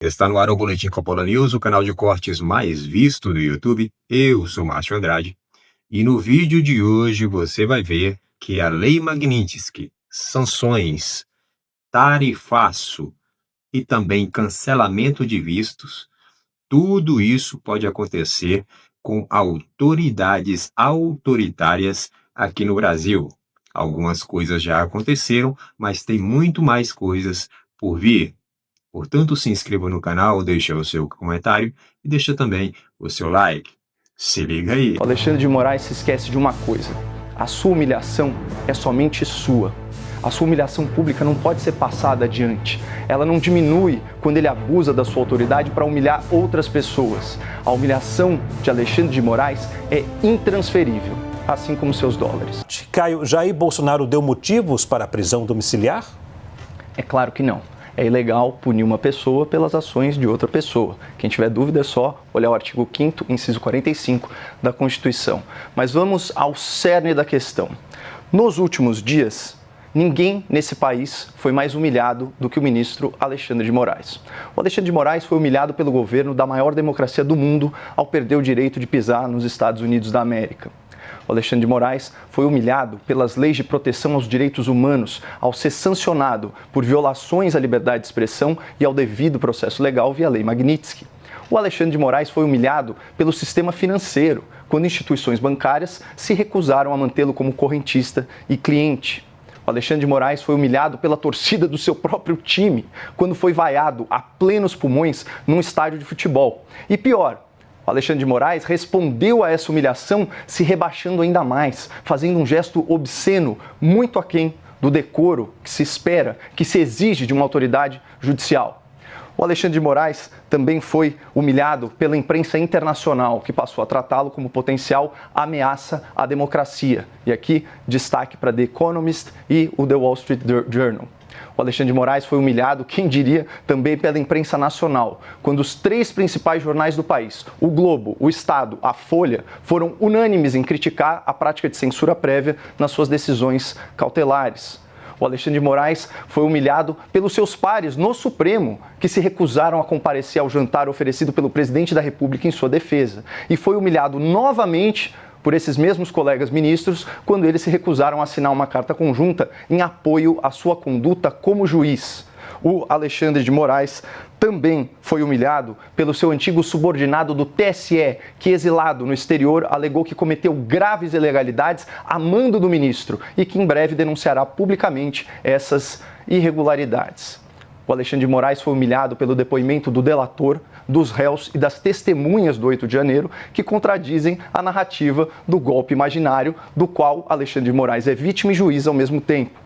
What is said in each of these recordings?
Está no ar o Boletim Coppola News, o canal de cortes mais visto do YouTube. Eu sou Márcio Andrade e no vídeo de hoje você vai ver que a Lei Magnitsky, sanções, tarifaço e também cancelamento de vistos, tudo isso pode acontecer com autoridades autoritárias aqui no Brasil. Algumas coisas já aconteceram, mas tem muito mais coisas por vir. Portanto, se inscreva no canal, deixa o seu comentário e deixa também o seu like. Se liga aí! O Alexandre de Moraes se esquece de uma coisa: a sua humilhação é somente sua. A sua humilhação pública não pode ser passada adiante. Ela não diminui quando ele abusa da sua autoridade para humilhar outras pessoas. A humilhação de Alexandre de Moraes é intransferível, assim como seus dólares. Caio, Jair Bolsonaro deu motivos para a prisão domiciliar? É claro que não. É ilegal punir uma pessoa pelas ações de outra pessoa. Quem tiver dúvida é só olhar o artigo 5º, inciso 45 da Constituição. Mas vamos ao cerne da questão. Nos últimos dias, ninguém nesse país foi mais humilhado do que o ministro Alexandre de Moraes. O Alexandre de Moraes foi humilhado pelo governo da maior democracia do mundo ao perder o direito de pisar nos Estados Unidos da América. O Alexandre de Moraes foi humilhado pelas leis de proteção aos direitos humanos ao ser sancionado por violações à liberdade de expressão e ao devido processo legal via Lei Magnitsky. O Alexandre de Moraes foi humilhado pelo sistema financeiro, quando instituições bancárias se recusaram a mantê-lo como correntista e cliente. O Alexandre de Moraes foi humilhado pela torcida do seu próprio time, quando foi vaiado a plenos pulmões num estádio de futebol. E pior, o Alexandre de Moraes respondeu a essa humilhação se rebaixando ainda mais, fazendo um gesto obsceno, muito aquém do decoro que se espera, que se exige de uma autoridade judicial. O Alexandre de Moraes também foi humilhado pela imprensa internacional, que passou a tratá-lo como potencial ameaça à democracia. E aqui, destaque para The Economist e o The Wall Street Journal. O Alexandre de Moraes foi humilhado, quem diria, também pela imprensa nacional, quando os 3 principais jornais do país, o Globo, o Estado, a Folha, foram unânimes em criticar a prática de censura prévia nas suas decisões cautelares. O Alexandre de Moraes foi humilhado pelos seus pares no Supremo, que se recusaram a comparecer ao jantar oferecido pelo presidente da República em sua defesa. E foi humilhado novamente por esses mesmos colegas ministros quando eles se recusaram a assinar uma carta conjunta em apoio à sua conduta como juiz. O Alexandre de Moraes também foi humilhado pelo seu antigo subordinado do TSE, que, exilado no exterior, alegou que cometeu graves ilegalidades a mando do ministro e que em breve denunciará publicamente essas irregularidades. O Alexandre de Moraes foi humilhado pelo depoimento do delator, dos réus e das testemunhas do 8 de janeiro, que contradizem a narrativa do golpe imaginário, do qual Alexandre de Moraes é vítima e juiz ao mesmo tempo.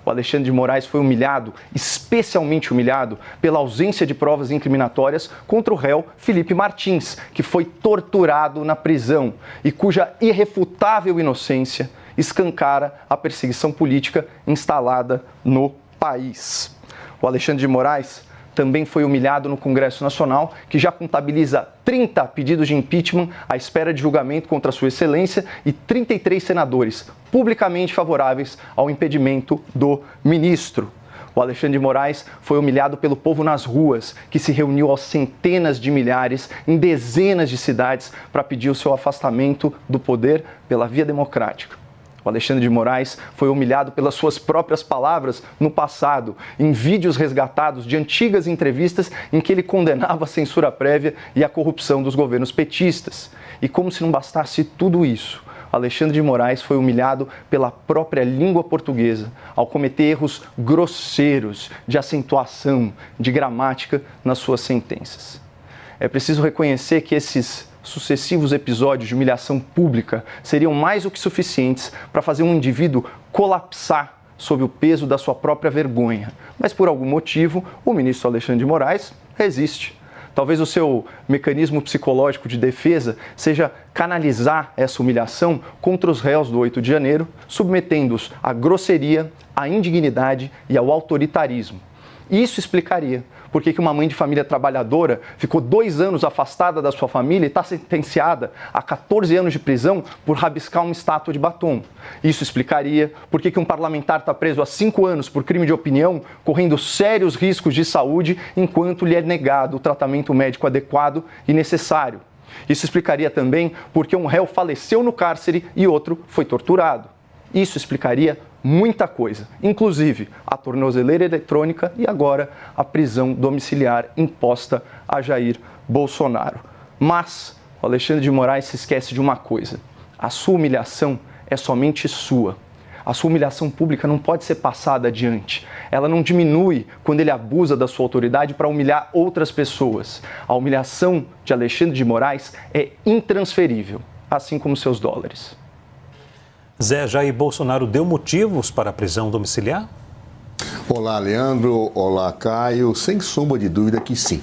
O Alexandre de Moraes foi humilhado, especialmente humilhado, pela ausência de provas incriminatórias contra o réu Felipe Martins, que foi torturado na prisão e cuja irrefutável inocência escancara a perseguição política instalada no país. O Alexandre de Moraes também foi humilhado no Congresso Nacional, que já contabiliza 30 pedidos de impeachment à espera de julgamento contra Sua Excelência e 33 senadores publicamente favoráveis ao impedimento do ministro. O Alexandre de Moraes foi humilhado pelo povo nas ruas, que se reuniu aos centenas de milhares em dezenas de cidades para pedir o seu afastamento do poder pela via democrática. O Alexandre de Moraes foi humilhado pelas suas próprias palavras no passado, em vídeos resgatados de antigas entrevistas em que ele condenava a censura prévia e a corrupção dos governos petistas. E como se não bastasse tudo isso, Alexandre de Moraes foi humilhado pela própria língua portuguesa, ao cometer erros grosseiros de acentuação, de gramática nas suas sentenças. É preciso reconhecer que esses sucessivos episódios de humilhação pública seriam mais do que suficientes para fazer um indivíduo colapsar sob o peso da sua própria vergonha. Mas por algum motivo, o ministro Alexandre de Moraes resiste. Talvez o seu mecanismo psicológico de defesa seja canalizar essa humilhação contra os réus do 8 de janeiro, submetendo-os à grosseria, à indignidade e ao autoritarismo. Isso explicaria por que uma mãe de família trabalhadora ficou 2 anos afastada da sua família e está sentenciada a 14 anos de prisão por rabiscar uma estátua de batom. Isso explicaria por que um parlamentar está preso há 5 anos por crime de opinião, correndo sérios riscos de saúde, enquanto lhe é negado o tratamento médico adequado e necessário. Isso explicaria também por que um réu faleceu no cárcere e outro foi torturado. Isso explicaria muita coisa, inclusive a tornozeleira eletrônica e agora a prisão domiciliar imposta a Jair Bolsonaro. Mas o Alexandre de Moraes se esquece de uma coisa: a sua humilhação é somente sua. A sua humilhação pública não pode ser passada adiante. Ela não diminui quando ele abusa da sua autoridade para humilhar outras pessoas. A humilhação de Alexandre de Moraes é intransferível, assim como seus dólares. Zé, Jair Bolsonaro deu motivos para a prisão domiciliar? Olá, Leandro. Olá, Caio. Sem sombra de dúvida que sim.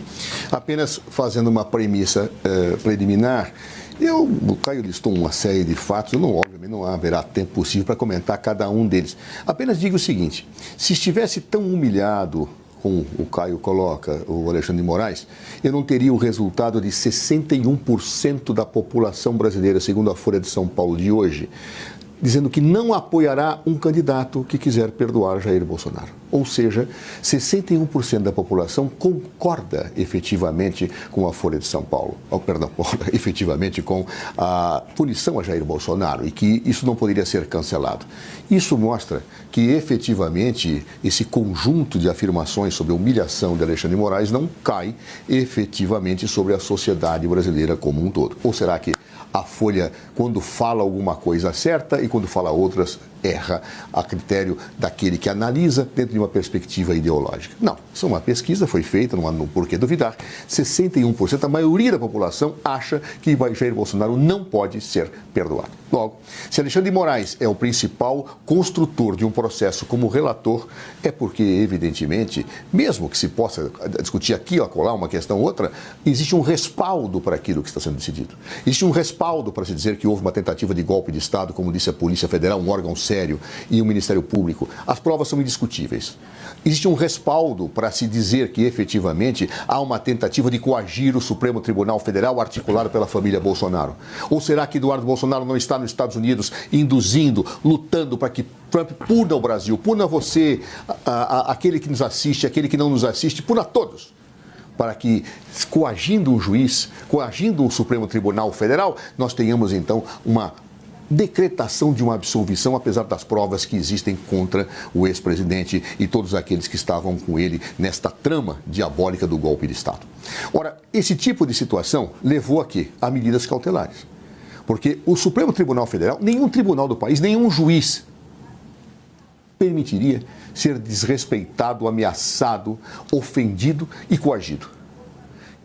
Apenas fazendo uma premissa preliminar, o Caio listou uma série de fatos, obviamente não haverá tempo possível para comentar cada um deles. Apenas digo o seguinte: se estivesse tão humilhado, como o Caio coloca, o Alexandre de Moraes, eu não teria o resultado de 61% da população brasileira, segundo a Folha de São Paulo de hoje, dizendo que não apoiará um candidato que quiser perdoar Jair Bolsonaro. Ou seja, 61% da população concorda efetivamente com a Folha de São Paulo, efetivamente com a punição a Jair Bolsonaro e que isso não poderia ser cancelado. Isso mostra que efetivamente esse conjunto de afirmações sobre a humilhação de Alexandre de Moraes não cai efetivamente sobre a sociedade brasileira como um todo. Ou será que a Folha, quando fala alguma coisa, acerta e quando fala outras, erra a critério daquele que analisa dentro de uma perspectiva ideológica? Não, isso é uma pesquisa, foi feita, não há por que duvidar. 61%, a maioria da população acha que Jair Bolsonaro não pode ser perdoado. Logo, se Alexandre de Moraes é o principal construtor de um processo como relator, é porque, evidentemente, mesmo que se possa discutir aqui ou acolá uma questão ou outra, existe um respaldo para aquilo que está sendo decidido. Existe um respaldo para se dizer que houve uma tentativa de golpe de Estado, como disse a Polícia Federal, um órgão sério, e o Ministério Público. As provas são indiscutíveis. Existe um respaldo para se dizer que, efetivamente, há uma tentativa de coagir o Supremo Tribunal Federal articulado pela família Bolsonaro. Ou será que Eduardo Bolsonaro não está nos Estados Unidos induzindo, lutando para que Trump puna o Brasil, puna você, aquele que nos assiste, aquele que não nos assiste, puna todos, para que, coagindo um juiz, coagindo o Supremo Tribunal Federal, nós tenhamos, então, uma decretação de uma absolvição, apesar das provas que existem contra o ex-presidente e todos aqueles que estavam com ele nesta trama diabólica do golpe de Estado. Ora, esse tipo de situação levou a quê? A medidas cautelares. Porque o Supremo Tribunal Federal, nenhum tribunal do país, nenhum juiz permitiria ser desrespeitado, ameaçado, ofendido e coagido.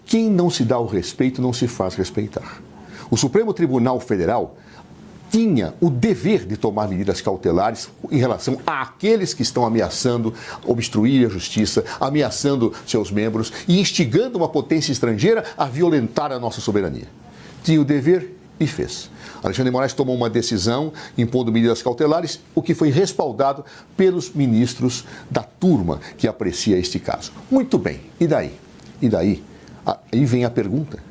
Quem não se dá o respeito não se faz respeitar. O Supremo Tribunal Federal tinha o dever de tomar medidas cautelares em relação àqueles que estão ameaçando obstruir a justiça, ameaçando seus membros e instigando uma potência estrangeira a violentar a nossa soberania. Tinha o dever e fez. Alexandre de Moraes tomou uma decisão impondo medidas cautelares, o que foi respaldado pelos ministros da turma que aprecia este caso. Muito bem, e daí? E daí? Aí vem a pergunta.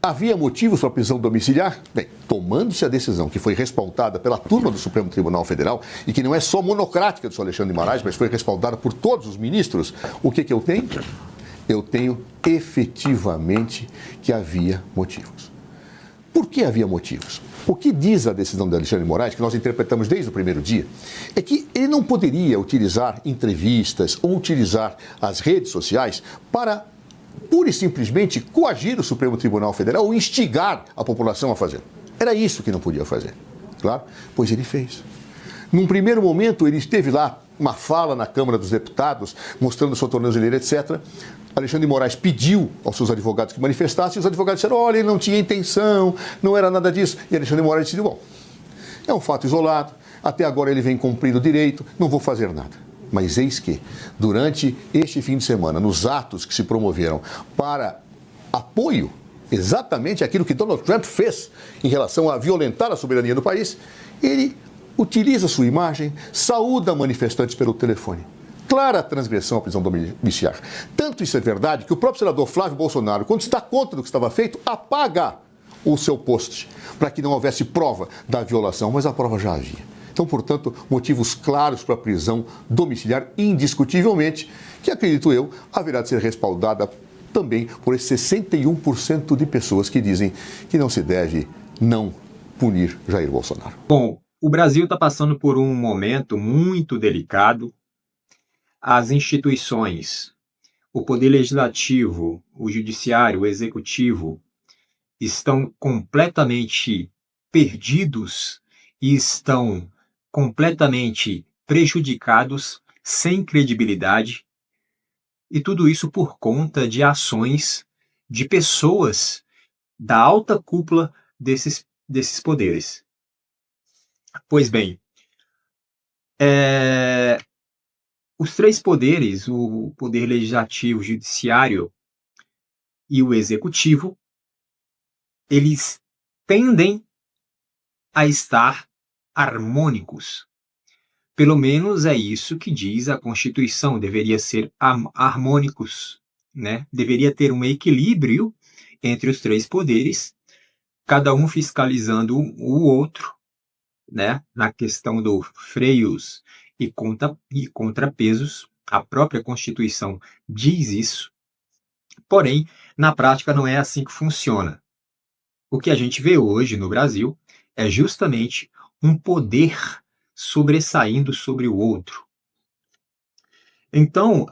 Havia motivos para a prisão domiciliar? Bem, tomando-se a decisão que foi respaldada pela turma do Supremo Tribunal Federal e que não é só monocrática do senhor Alexandre de Moraes, mas foi respaldada por todos os ministros, o que eu tenho? Eu tenho efetivamente que havia motivos. Por que havia motivos? O que diz a decisão de Alexandre de Moraes, que nós interpretamos desde o primeiro dia, é que ele não poderia utilizar entrevistas ou utilizar as redes sociais para pura e simplesmente coagir o Supremo Tribunal Federal ou instigar a população a fazer. Era isso que não podia fazer, claro, pois ele fez. Num primeiro momento, ele esteve lá, uma fala na Câmara dos Deputados, mostrando sua tornozeleira, etc. Alexandre de Moraes pediu aos seus advogados que manifestassem, e os advogados disseram, olha, ele não tinha intenção, não era nada disso. E Alexandre de Moraes disse, bom, é um fato isolado, até agora ele vem cumprindo o direito, não vou fazer nada. Mas eis que, durante este fim de semana, nos atos que se promoveram para apoio exatamente àquilo que Donald Trump fez em relação a violentar a soberania do país, ele utiliza sua imagem, saúda manifestantes pelo telefone. clara transgressão à prisão domiciliar. Tanto isso é verdade que o próprio senador Flávio Bolsonaro, quando se dá conta do que estava feito, apaga o seu post, para que não houvesse prova da violação, mas a prova já havia. Então, portanto, motivos claros para a prisão domiciliar, indiscutivelmente, que acredito eu, haverá de ser respaldada também por esses 61% de pessoas que dizem que não se deve não punir Jair Bolsonaro. Bom, o Brasil está passando por um momento muito delicado. As instituições, o poder legislativo, o judiciário, o executivo, estão completamente perdidos e estão completamente prejudicados, sem credibilidade, e tudo isso por conta de ações de pessoas da alta cúpula desses poderes. Pois bem, os três poderes, o poder legislativo, o judiciário e o executivo, eles tendem a estar harmônicos. Pelo menos é isso que diz a Constituição, deveria ser harmônicos, né? Deveria ter um equilíbrio entre os três poderes, cada um fiscalizando o outro, né? Na questão dos freios e contrapesos. A própria Constituição diz isso. Porém, na prática não é assim que funciona. O que a gente vê hoje no Brasil é justamente um poder sobressaindo sobre o outro. Então,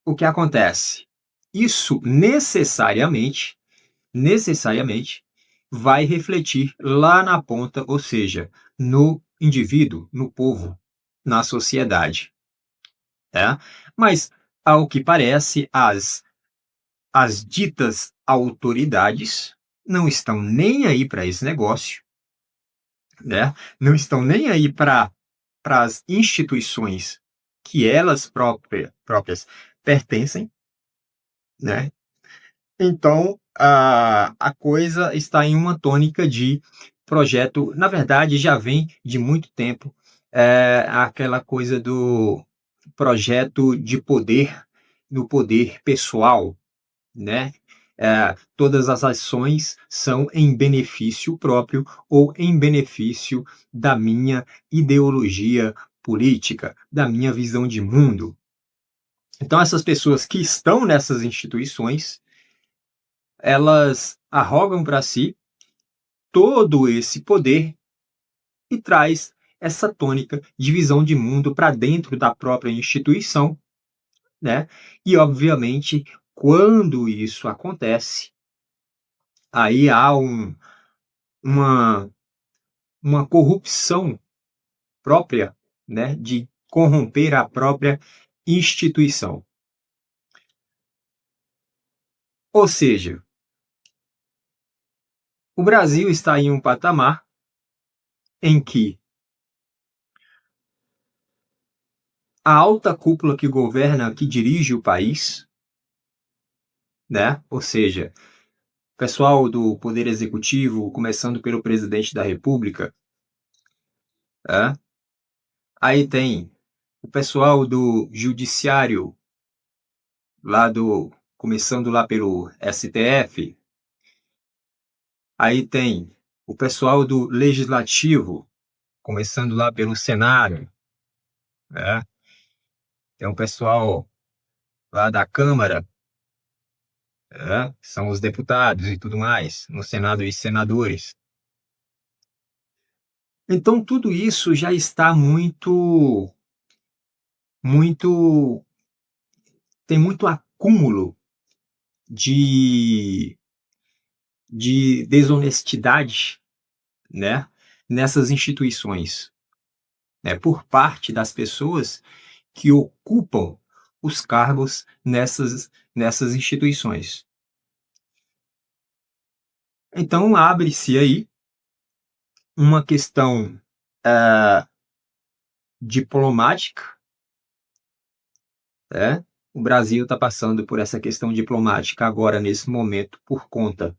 o que acontece? Isso necessariamente vai refletir lá na ponta, ou seja, no indivíduo, no povo, na sociedade. Mas, ao que parece, as ditas autoridades não estão nem aí para esse negócio, né? Não estão nem aí para as instituições que elas próprias pertencem, né? Então, a coisa está em uma tônica de projeto, na verdade, já vem de muito tempo, aquela coisa do projeto de poder, no poder pessoal, né? Todas as ações são em benefício próprio ou em benefício da minha ideologia política, da minha visão de mundo. Então, essas pessoas que estão nessas instituições, elas arrogam para si todo esse poder e traz essa tônica de visão de mundo para dentro da própria instituição, né? E, obviamente, quando isso acontece, aí há uma corrupção própria, né, de corromper a própria instituição. Ou seja, o Brasil está em um patamar em que a alta cúpula que governa, que dirige o país, né, ou seja, pessoal do Poder Executivo, começando pelo Presidente da República, aí tem o pessoal do Judiciário, começando lá pelo STF, aí tem o pessoal do Legislativo, começando lá pelo Senado, tem o pessoal lá da Câmara, são os deputados e tudo mais, no Senado e senadores. Então, tudo isso já está tem muito acúmulo de desonestidade, né, nessas instituições, né, por parte das pessoas que ocupam os cargos nessas instituições. Então, abre-se aí uma questão diplomática, né? O Brasil está passando por essa questão diplomática agora, nesse momento, por conta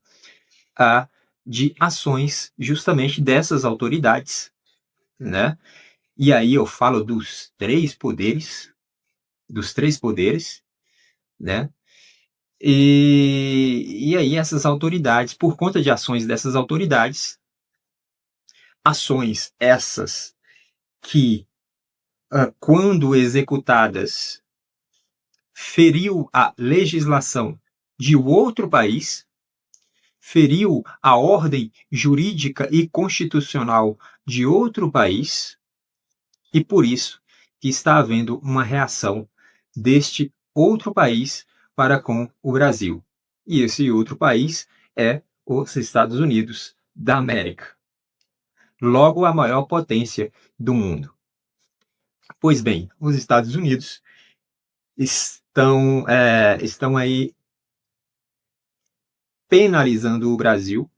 de ações justamente dessas autoridades, né? E aí eu falo dos três poderes, né? E aí essas autoridades, por conta de ações dessas autoridades, ações essas que, quando executadas, feriu a legislação de outro país, feriu a ordem jurídica e constitucional de outro país, e por isso que está havendo uma reação deste outro país para com o Brasil. E esse outro país é os Estados Unidos da América. Logo, a maior potência do mundo. Pois bem, os Estados Unidos estão aí penalizando o Brasil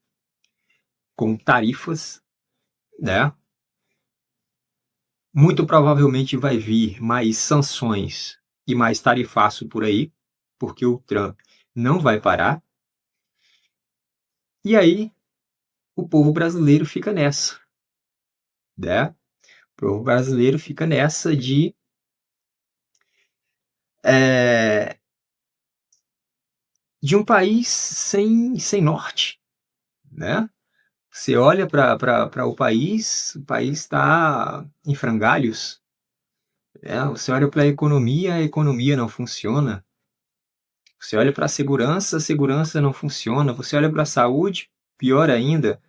com tarifas, né? Muito provavelmente vai vir mais sanções e mais tarifaço por aí, porque o Trump não vai parar. E aí o povo brasileiro fica nessa, né? O povo brasileiro fica nessa de um país sem norte, né? Você olha para o país está em frangalhos, né? Você olha para a economia não funciona. Você olha para a segurança não funciona. Você olha para a saúde, pior ainda,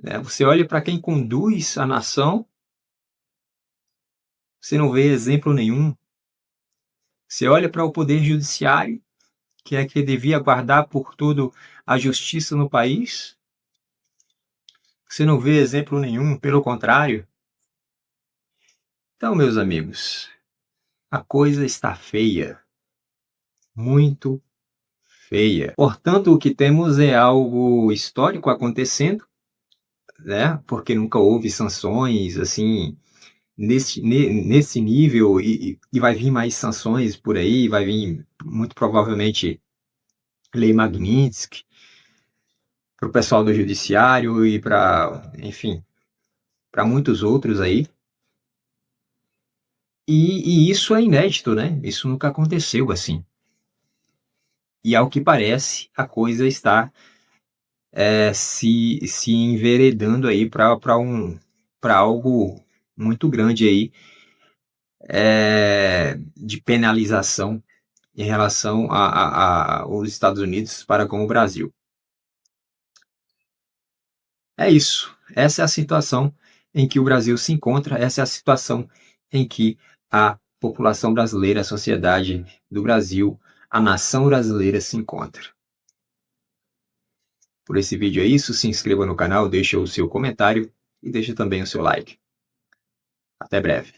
né? Você olha para quem conduz a nação, você não vê exemplo nenhum. Você olha para o poder judiciário, que é que devia guardar por tudo a justiça no país, você não vê exemplo nenhum, pelo contrário. Então, meus amigos, a coisa está feia, muito feia. Portanto, o que temos é algo histórico acontecendo, né? Porque nunca houve sanções assim nesse nível e vai vir mais sanções por aí, vai vir muito provavelmente Lei Magnitsky para o pessoal do judiciário e para, enfim, para muitos outros aí. E isso é inédito, né? Isso nunca aconteceu assim. E ao que parece, a coisa está se enveredando aí para algo muito grande aí, de penalização em relação aos Estados Unidos para com o Brasil. É isso. Essa é a situação em que o Brasil se encontra, essa é a situação em que a população brasileira, a sociedade do Brasil, a nação brasileira se encontra. Por esse vídeo é isso, se inscreva no canal, deixe o seu comentário e deixe também o seu like. Até breve.